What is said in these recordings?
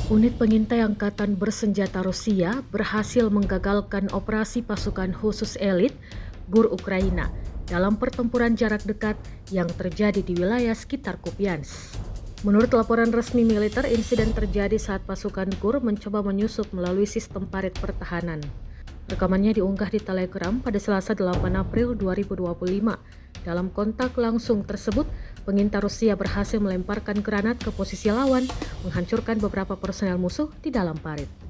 Unit pengintai Angkatan Bersenjata Rusia berhasil menggagalkan operasi pasukan khusus elit GUR Ukraina dalam pertempuran jarak dekat yang terjadi di wilayah sekitar Kupiansk. Menurut laporan resmi militer, insiden terjadi saat pasukan GUR mencoba menyusup melalui sistem parit pertahanan. Rekamannya diunggah di Telegram pada Selasa 8 April 2025. Dalam kontak langsung tersebut, pengintai Rusia berhasil melemparkan granat ke posisi lawan, menghancurkan beberapa personel musuh di dalam parit.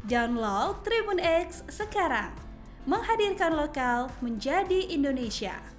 Download Tribun X sekarang, menghadirkan lokal menjadi Indonesia.